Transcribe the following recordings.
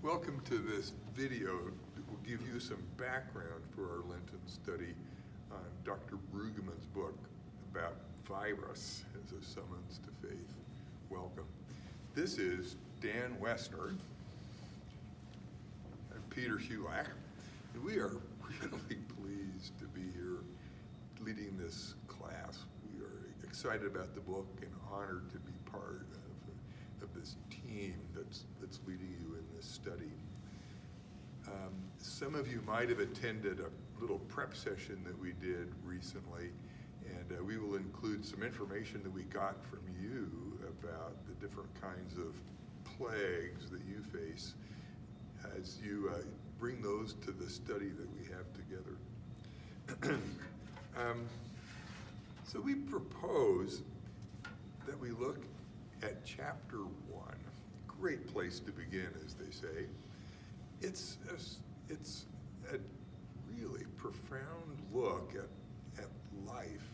Welcome to this video that will give you some background for our Lenten study on Dr. Brueggemann's book about virus as a summons to faith. Welcome. This is Dan Westner and Peter Hulak, and we are really pleased to be here leading this class. We are excited about the book and honored to be part of this team that's leading you in this study. Some of you might have attended a little prep session that we did recently, and we will include some information that we got from you about the different kinds of plagues that you face as you bring those to the study that we have together. So we propose that we look at chapter 1. Great place to begin, as they say. It's a really profound look at life,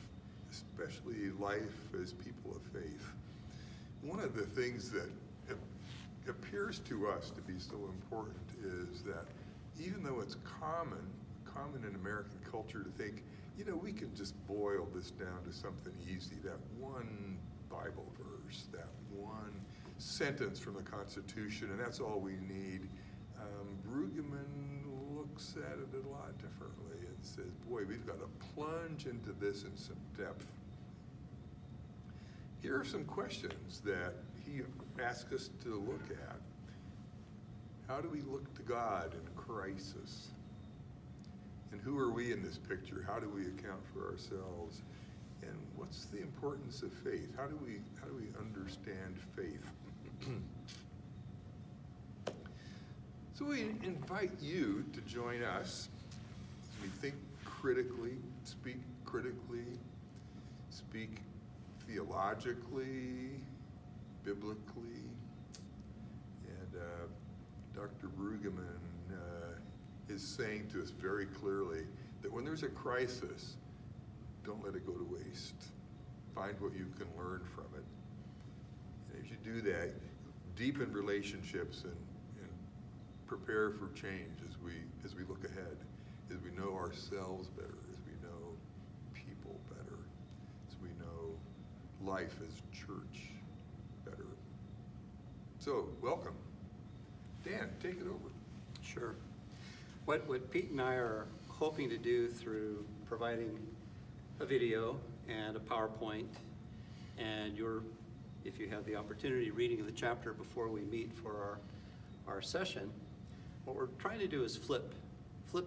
especially life as people of faith. One of the things that appears to us to be so important is that even though it's common in American culture to think, we can just boil this down to something easy, that one Bible verse, that one sentence from the Constitution, and that's all we need. Brueggemann looks at it a lot differently and says, boy, we've got to plunge into this in some depth. Here are some questions that he asks us to look at. How do we look to God in crisis? And who are we in this picture? How do we account for ourselves? And what's the importance of faith? How do we understand faith? So we invite you to join us as we think critically, speak theologically, biblically. And Dr. Brueggemann is saying to us very clearly that when there's a crisis, don't let it go to waste. Find what you can learn from it. And as you do that, deepen relationships and prepare for change as we look ahead, as we know ourselves better, as we know people better, as we know life as church better. So, welcome. Dan, take it over. Sure. What Pete and I are hoping to do through providing a video and a PowerPoint and if you have the opportunity, reading of the chapter before we meet for our session, what we're trying to do is flip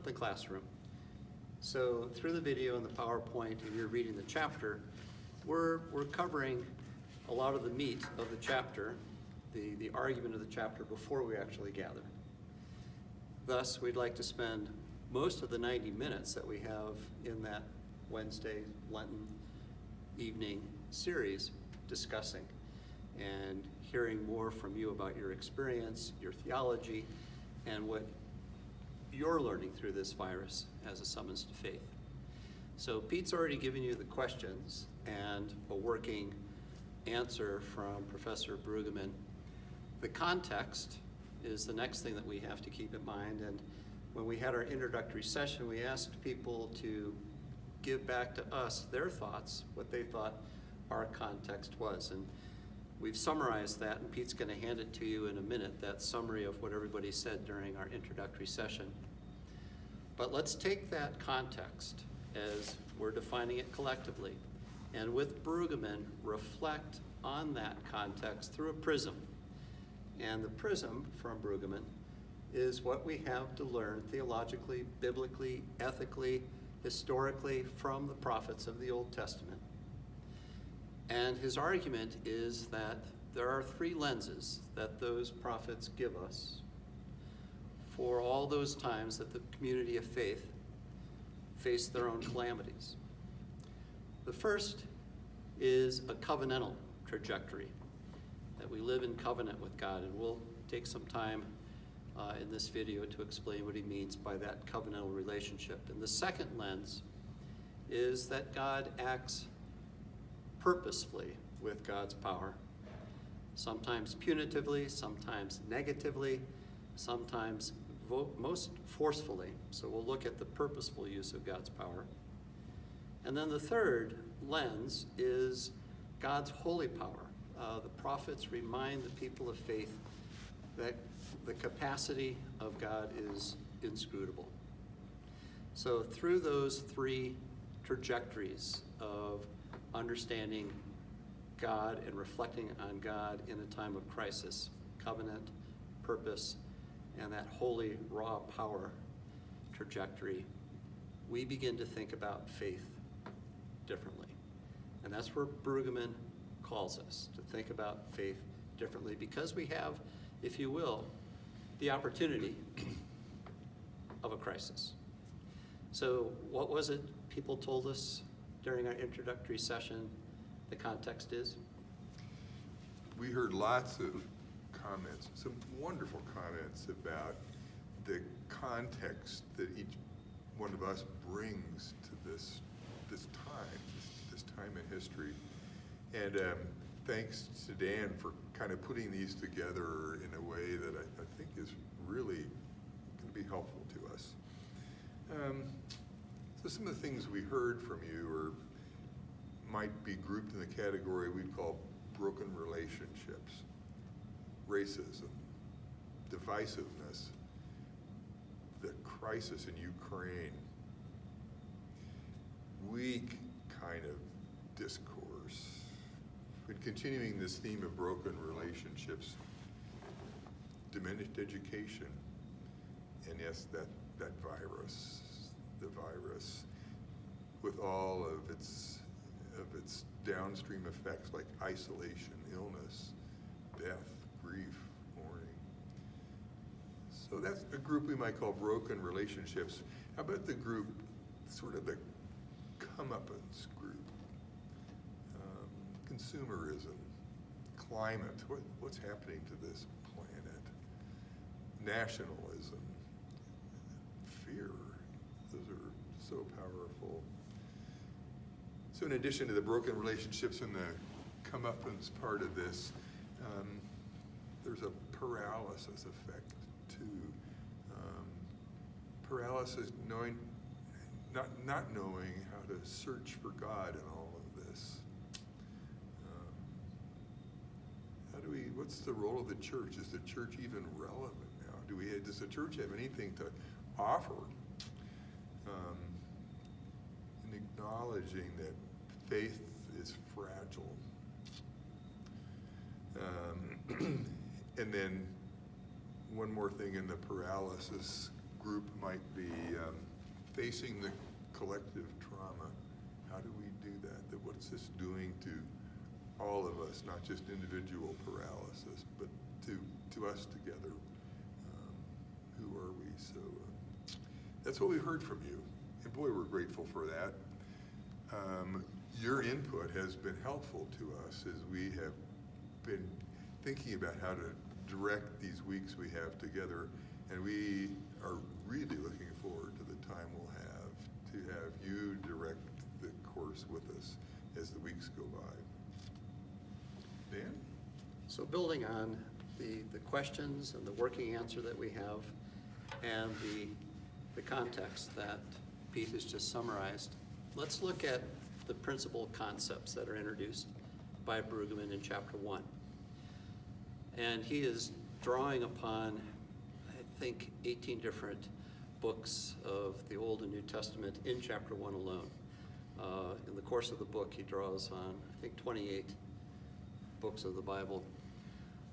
the classroom. So through the video and the PowerPoint, and you're reading the chapter, we're covering a lot of the meat of the chapter, the argument of the chapter before we actually gather. Thus, we'd like to spend most of the 90 minutes that we have in that Wednesday Lenten evening series discussing and hearing more from you about your experience, your theology, and what you're learning through this virus as a summons to faith. So Pete's already given you the questions and a working answer from Professor Brueggemann. The context is the next thing that we have to keep in mind, and when we had our introductory session, we asked people to give back to us their thoughts, what they thought our context was. And we've summarized that, and Pete's going to hand it to you in a minute, that summary of what everybody said during our introductory session. But let's take that context as we're defining it collectively, and with Brueggemann, reflect on that context through a prism. And the prism from Brueggemann is what we have to learn theologically, biblically, ethically, historically from the prophets of the Old Testament. And his argument is that there are 3 lenses that those prophets give us for all those times that the community of faith faced their own calamities. The first is a covenantal trajectory, that we live in covenant with God, and we'll take some time in this video to explain what he means by that covenantal relationship. And the second lens is that God acts purposefully with God's power, sometimes punitively, sometimes negatively, sometimes most forcefully. So we'll look at the purposeful use of God's power. And then the third lens is God's holy power. The prophets remind the people of faith that the capacity of God is inscrutable. So through those three trajectories of understanding God and reflecting on God in a time of crisis, covenant, purpose, and that holy raw power trajectory, we begin to think about faith differently. And that's where Brueggemann calls us, to think about faith differently, because we have, if you will, the opportunity of a crisis. So what was it people told us during our introductory session the context is? We heard lots of comments, some wonderful comments about the context that each one of us brings to this time in history. And thanks to Dan for kind of putting these together in a way that I think is really going to be helpful to us. So some of the things we heard from you might be grouped in the category we'd call broken relationships, racism, divisiveness, the crisis in Ukraine, weak kind of discourse. But continuing this theme of broken relationships, diminished education, and yes, that virus, the virus, with all of its downstream effects like isolation, illness, death, grief, mourning. So that's a group we might call broken relationships. How about the group, sort of the comeuppance group? Consumerism, climate, what's happening to this planet? Nationalism, fear, those are so powerful. So in addition to the broken relationships and the comeuppance part of this, there's a paralysis effect too. Paralysis, not knowing how to search for God in all of this. What's the role of the church? Is the church even relevant now? Does the church have anything to offer? In acknowledging that faith is fragile. And then one more thing in the paralysis group might be facing the collective trauma. How do we do that? What's this doing to all of us, not just individual paralysis, but to us together? Who are we? So that's what we heard from you. And boy, we're grateful for that. Your input has been helpful to us as we have been thinking about how to direct these weeks we have together. And we are really looking forward to the time we'll have to have you direct the course with us as the weeks go by. Dan? So building on the questions and the working answer that we have and the context that Pete has just summarized, let's look at the principal concepts that are introduced by Brueggemann in chapter 1. And he is drawing upon, I think, 18 different books of the Old and New Testament in chapter 1 alone. In the course of the book, he draws on, I think, 28 books of the Bible.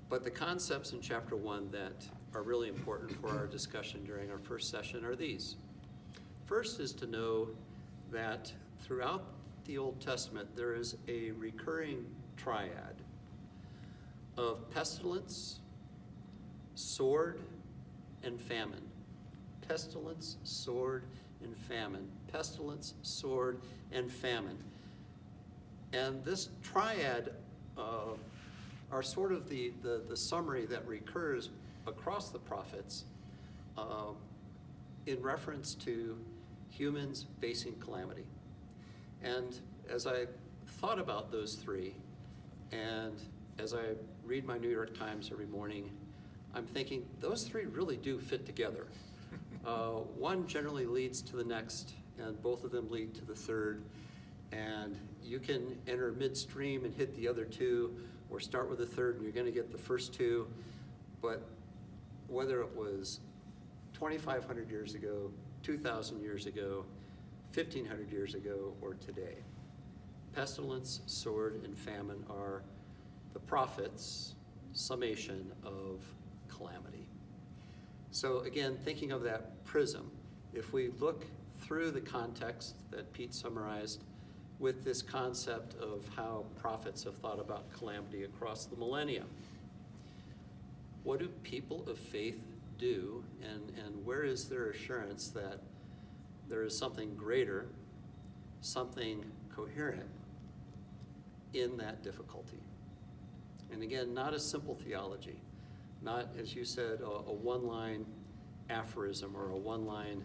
But the concepts in chapter 1 that are really important for our discussion during our first session are these. First is to know that throughout the Old Testament, there is a recurring triad of pestilence, sword, and famine. Pestilence, sword, and famine. Pestilence, sword, and famine. And this triad are sort of the summary that recurs across the prophets in reference to humans facing calamity. And as I thought about those three, and as I read my New York Times every morning, I'm thinking those three really do fit together. One generally leads to the next, and both of them lead to the third. And you can enter midstream and hit the other two, or start with the third and you're going to get the first two. But whether it was 2,500 years ago, 2,000 years ago, 1,500 years ago, or today, pestilence, sword, and famine are the prophet's summation of calamity. So again, thinking of that prism, if we look through the context that Pete summarized with this concept of how prophets have thought about calamity across the millennia, what do people of faith do, and where is their assurance that there is something greater, something coherent in that difficulty? And again, not a simple theology, not, as you said, a one-line aphorism or a one-line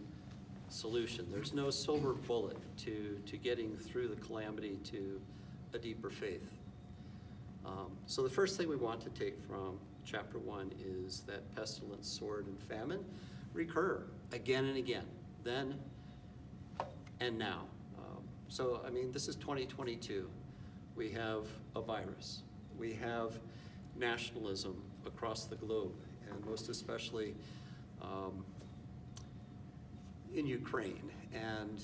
solution. There's no silver bullet to getting through the calamity to a deeper faith. So the first thing we want to take from chapter 1 is that pestilence, sword, and famine recur again and again, then and now. So, I mean, this is 2022. We have a virus. We have nationalism across the globe, and most especially in Ukraine, and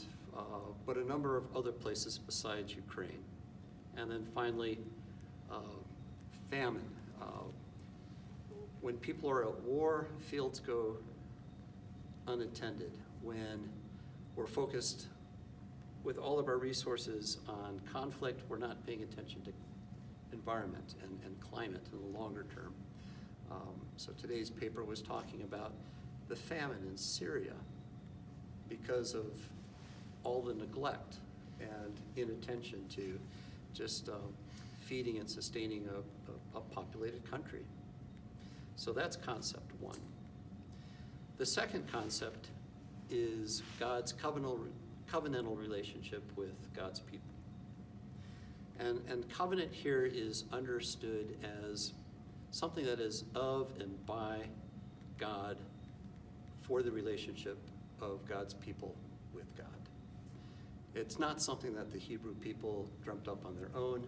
but a number of other places besides Ukraine. And then finally, famine. When people are at war, fields go unattended. When we're focused with all of our resources on conflict, we're not paying attention to environment and climate in the longer term. So today's paper was talking about the famine in Syria because of all the neglect and inattention to just feeding and sustaining a populated country. So that's concept 1. The second concept is God's covenantal relationship with God's people. And covenant here is understood as something that is of and by God for the relationship of God's people with God. It's not something that the Hebrew people dreamt up on their own.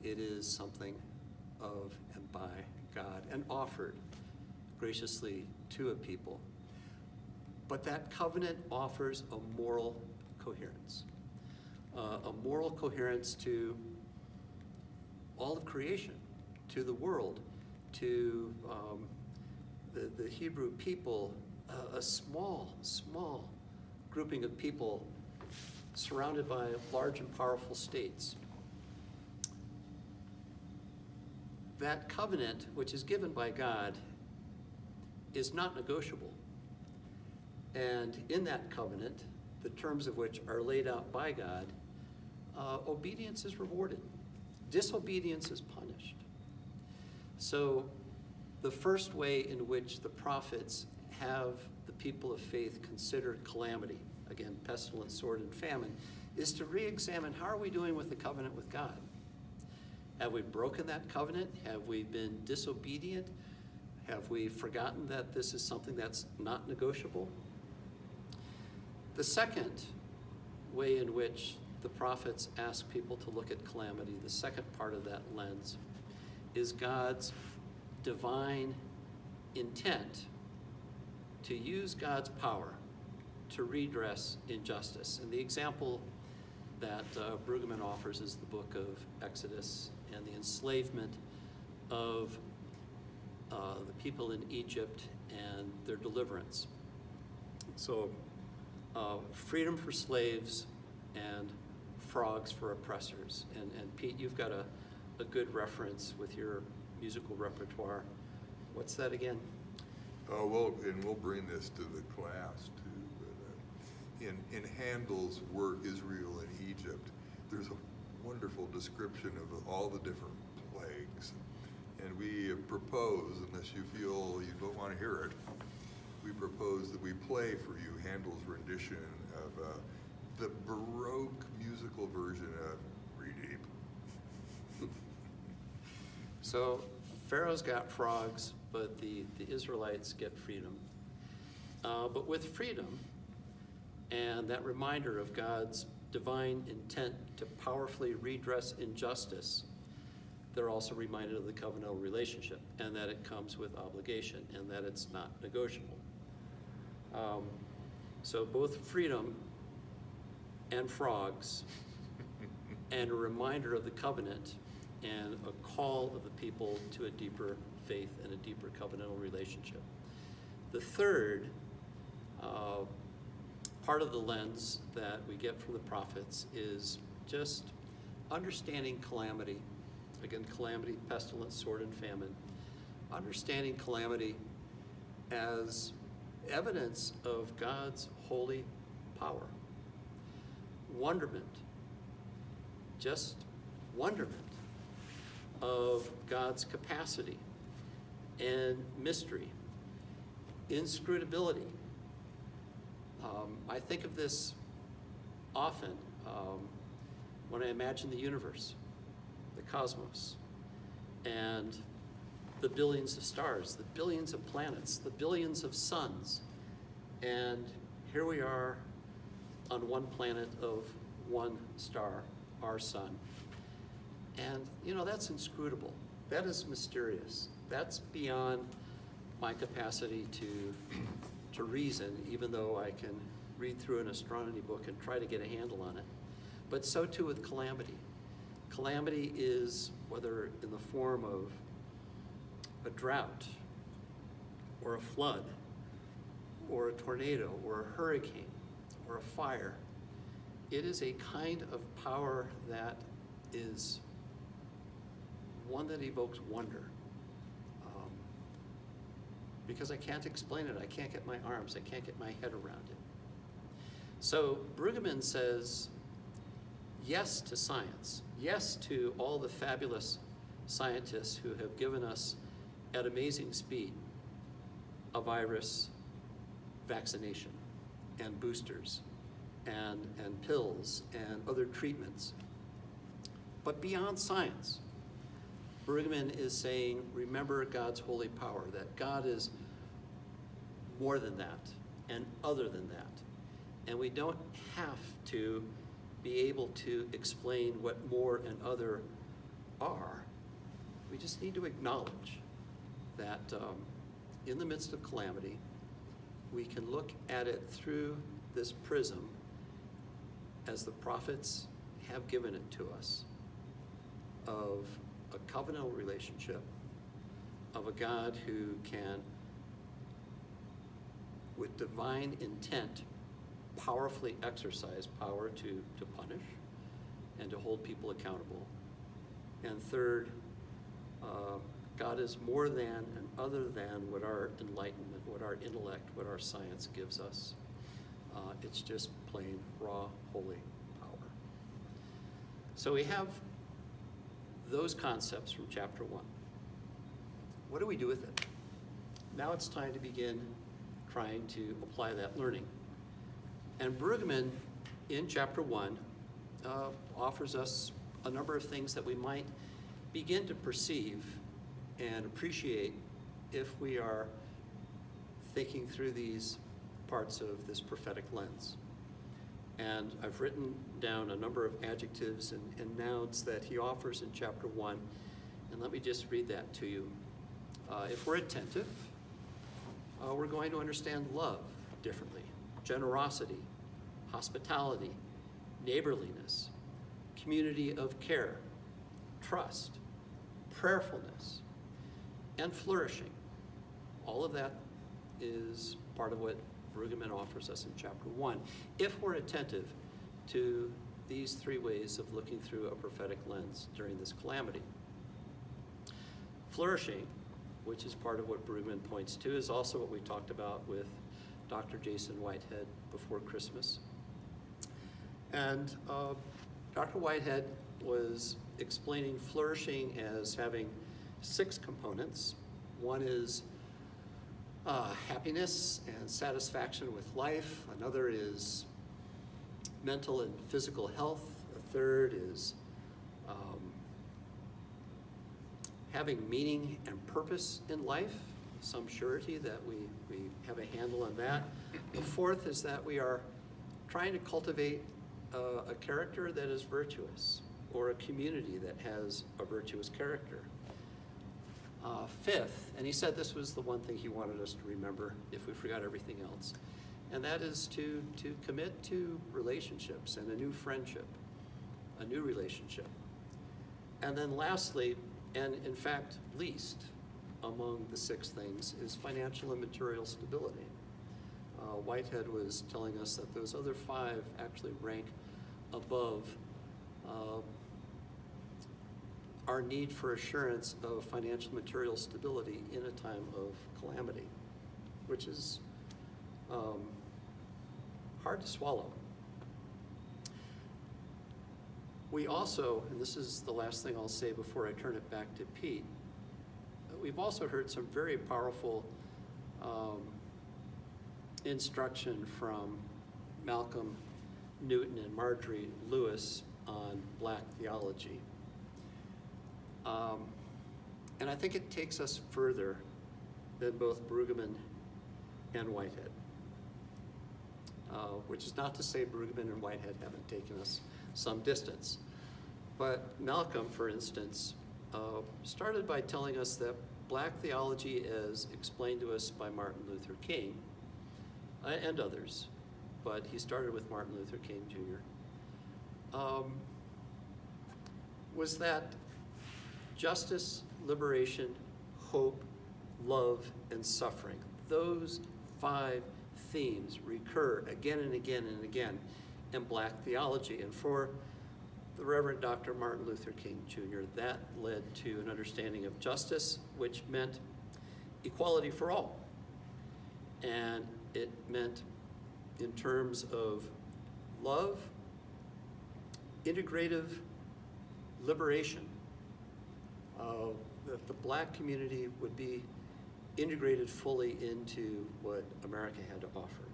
It is something of and by God and offered graciously to a people. But that covenant offers a moral coherence. A moral coherence to all of creation, to the world, to the Hebrew people, a small grouping of people surrounded by large and powerful states. That covenant, which is given by God, is not negotiable. And in that covenant, the terms of which are laid out by God, obedience is rewarded. Disobedience is punished. So the first way in which the prophets have the people of faith consider calamity, again, pestilence, sword, and famine, is to re-examine how are we doing with the covenant with God? Have we broken that covenant? Have we been disobedient? Have we forgotten that this is something that's not negotiable? The second way in which the prophets ask people to look at calamity, the second part of that lens, is God's divine intent to use God's power to redress injustice. And the example that Brueggemann offers is the book of Exodus and the enslavement of the people in Egypt and their deliverance. So freedom for slaves and frogs for oppressors. And Pete, you've got a good reference with your musical repertoire. What's that again? Oh, well, and we'll bring this to the class too. But, in Handel's work, Israel in Egypt, there's a wonderful description of all the different plagues. And we propose, unless you feel you don't want to hear it, we propose that we play for you Handel's rendition of the Baroque musical version of Redeep. So Pharaoh's got frogs, but the Israelites get freedom. But with freedom and that reminder of God's divine intent to powerfully redress injustice, they're also reminded of the covenantal relationship and that it comes with obligation and that it's not negotiable. So both freedom and frogs and a reminder of the covenant and a call of the people to a deeper faith and a deeper covenantal relationship. The third part of the lens that we get from the prophets is just understanding calamity. Again, calamity, pestilence, sword, and famine. Understanding calamity as evidence of God's holy power. Wonderment, just wonderment of God's capacity and mystery, inscrutability. I think of this often when I imagine the universe, the cosmos, and the billions of stars, the billions of planets, the billions of suns. And here we are on one planet of one star, our sun. And, you know, that's inscrutable. That is mysterious. That's beyond my capacity to reason, even though I can read through an astronomy book and try to get a handle on it. But so too with calamity. Calamity is, whether in the form of a drought, or a flood, or a tornado, or a hurricane, or a fire, it is a kind of power that is one that evokes wonder. Because I can't explain it. I can't get my arms, I can't get my head around it. So Brueggemann says yes to science, yes to all the fabulous scientists who have given us at amazing speed a virus vaccination and boosters and pills and other treatments. But beyond science, Brueggemann is saying, remember God's holy power, that God is more than that and other than that. And we don't have to be able to explain what more and other are. We just need to acknowledge that in the midst of calamity, we can look at it through this prism as the prophets have given it to us, of a covenantal relationship, of a God who can, with divine intent, powerfully exercise power to punish and to hold people accountable. And third, God is more than and other than what our enlightenment, what our intellect, what our science gives us. It's just plain, raw, holy power. So we have those concepts from chapter 1. What do we do with it? Now it's time to begin trying to apply that learning. And Brueggemann, in chapter 1, offers us a number of things that we might begin to perceive and appreciate if we are thinking through these parts of this prophetic lens. And I've written down a number of adjectives and nouns that he offers in chapter 1, and let me just read that to you. If we're attentive, we're going to understand love differently, generosity, hospitality, neighborliness, community of care, trust, prayerfulness, and flourishing. All of that is part of what Brueggemann offers us in chapter 1, if we're attentive to these three ways of looking through a prophetic lens during this calamity. Flourishing, which is part of what Brueggemann points to, is also what we talked about with Dr. Jason Whitehead before Christmas. And Dr. Whitehead was explaining flourishing as having 6 components. One is happiness and satisfaction with life. Another is mental and physical health. A third is having meaning and purpose in life, some surety that we have a handle on that. The fourth is that we are trying to cultivate a character that is virtuous, or a community that has a virtuous character. Fifth, and he said this was the one thing he wanted us to remember if we forgot everything else, and that is to commit to relationships and a new friendship, a new relationship. And then lastly, and in fact least among the 6 things, is financial and material stability. Whitehead was telling us that those other 5 actually rank above our need for assurance of financial material stability in a time of calamity, which is hard to swallow. We also, and this is the last thing I'll say before I turn it back to Pete, we've also heard some very powerful instruction from Malcolm Newton and Marjorie Lewis on black theology. And I think it takes us further than both Brueggemann and Whitehead, which is not to say Brueggemann and Whitehead haven't taken us some distance. But Malcolm, for instance, started by telling us that black theology, as explained to us by Martin Luther King and others, but he started with Martin Luther King Jr., was that justice, liberation, hope, love, and suffering, those 5 themes recur again and again and again in black theology. And for the Reverend Dr. Martin Luther King Jr., that led to an understanding of justice, which meant equality for all. And it meant, in terms of love, integrative liberation, that the black community would be integrated fully into what America had to offer.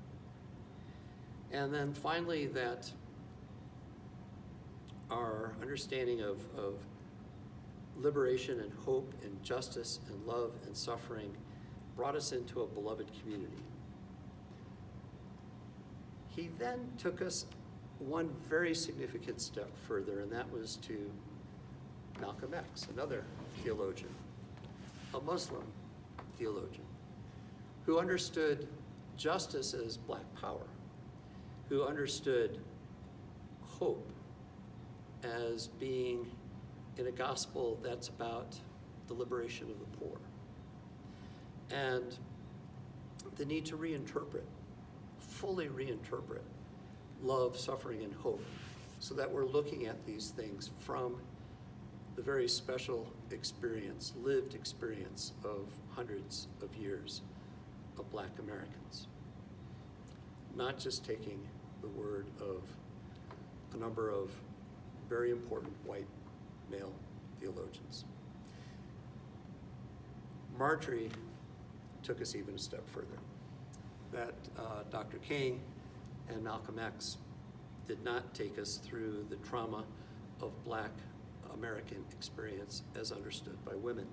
And then finally, that our understanding of liberation and hope and justice and love and suffering brought us into a beloved community. He then took us one very significant step further, and that was to Malcolm X, another theologian, a Muslim theologian, who understood justice as black power, who understood hope as being in a gospel that's about the liberation of the poor, and the need to reinterpret, fully reinterpret love, suffering, and hope, so that we're looking at these things from the very special experience, lived experience of hundreds of years of black Americans. Not just taking the word of a number of very important white male theologians. Marjorie took us even a step further. That Dr. King and Malcolm X did not take us through the trauma of black American experience as understood by women.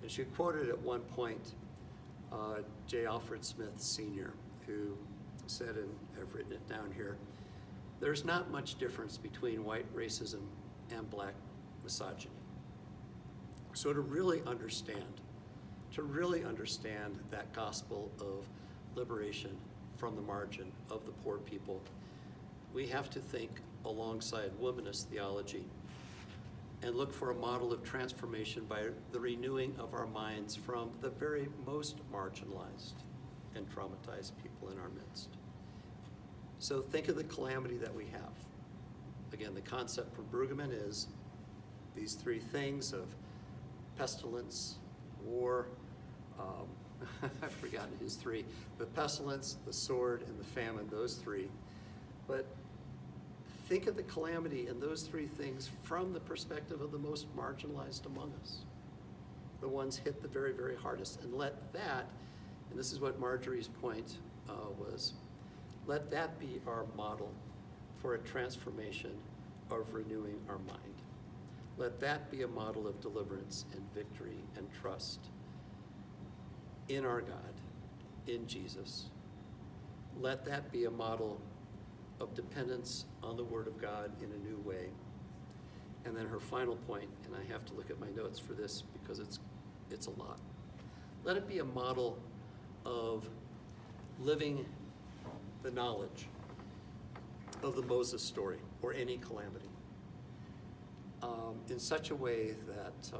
And she quoted at one point J. Alfred Smith Sr., who said, and I've written it down here, there's not much difference between white racism and black misogyny. So to really understand that gospel of liberation from the margin of the poor people, we have to think alongside womanist theology and look for a model of transformation by the renewing of our minds from the very most marginalized and traumatized people in our midst. So think of the calamity that we have. Again, the concept from Brueggemann is these 3 things of pestilence, war, I've forgotten his 3, the pestilence, the sword, and the famine, those 3. But think of the calamity and those 3 things from the perspective of the most marginalized among us, the ones hit the very, very hardest. And let that, and this is what Marjorie's point was, let that be our model for a transformation of renewing our mind. Let that be a model of deliverance and victory and trust in our God, in Jesus. Let that be a model of dependence on the Word of God in a new way. And then her final point, and I have to look at my notes for this because it's a lot. Let it be a model of living the knowledge of the Moses story or any calamity in such a way that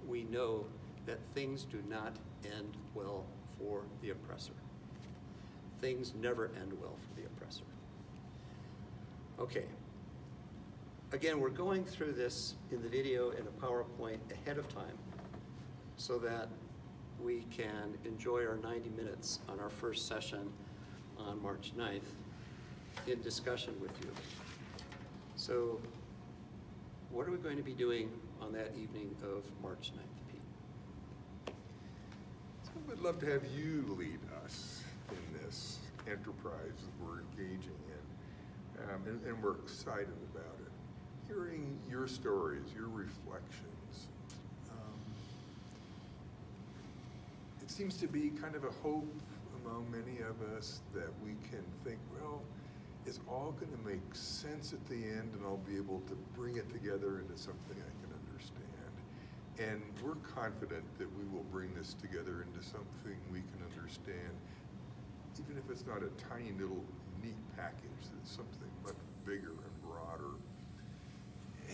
we know that things do not end well for the oppressor. Things never end well for the oppressor. Okay. Again, we're going through this in the video in a PowerPoint ahead of time so that we can enjoy our 90 minutes on our first session on March 9th in discussion with you. So what are we going to be doing on that evening of March 9th, Pete? So we'd love to have you lead us in this enterprise that we're engaging in, and we're excited about it. Hearing your stories, your reflections. It seems to be kind of a hope among many of us that we can think, well, it's all going to make sense at the end, and I'll be able to bring it together into something I can understand. And we're confident that we will bring this together into something we can understand, even if it's not a tiny little neat package, it's something much bigger and broader.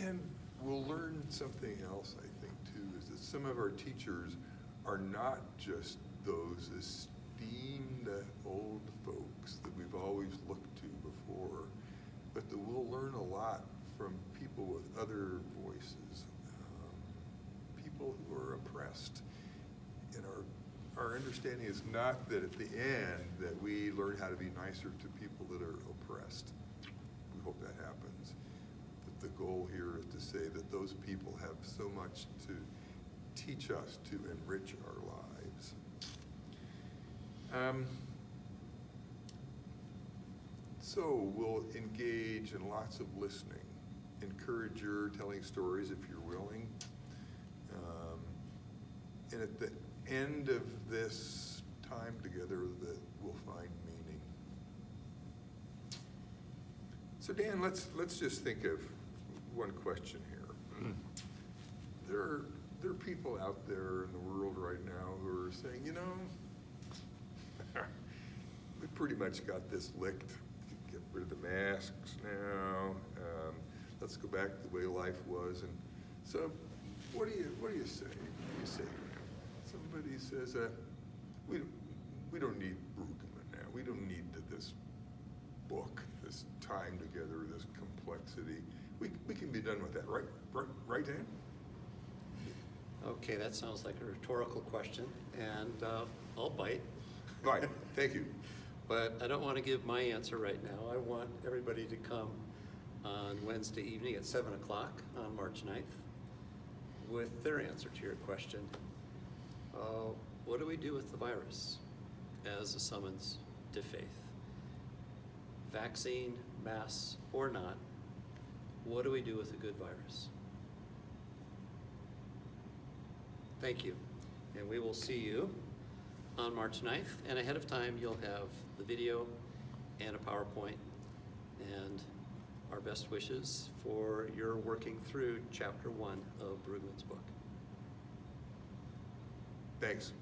And we'll learn something else, I think, too, is that some of our teachers are not just those esteemed old folks that we've always looked to before, but that we'll learn a lot from people with other voices, people who are oppressed. And our understanding is not that at the end that we learn how to be nicer to people that are oppressed. We hope that happens. But the goal here is to say that those people have so much to teach us to enrich our lives. So we'll engage in lots of listening. Encourage your telling stories if you're willing. And at the end of this time together, that we'll find meaning. So Dan, let's just think of one question here. There are people out there in the world right now who are saying, you know, we pretty much got this licked. Get rid of the masks now. Let's go back to the way life was. And so, what do you say? What do you say to them? Somebody says, we don't need Brueggemann now. We don't need this book, this time together, this complexity. We can be done with that, right, Dan? Okay, that sounds like a rhetorical question, and I'll bite. Right, thank you. But I don't want to give my answer right now. I want everybody to come on Wednesday evening at 7 o'clock on March 9th with their answer to your question. What do we do with the virus as a summons to faith? Vaccine, masks, or not, what do we do with a good virus? Thank you. And we will see you on March 9th. And ahead of time, you'll have the video and a PowerPoint and our best wishes for your working through chapter 1 of Brueggemann's book. Thanks.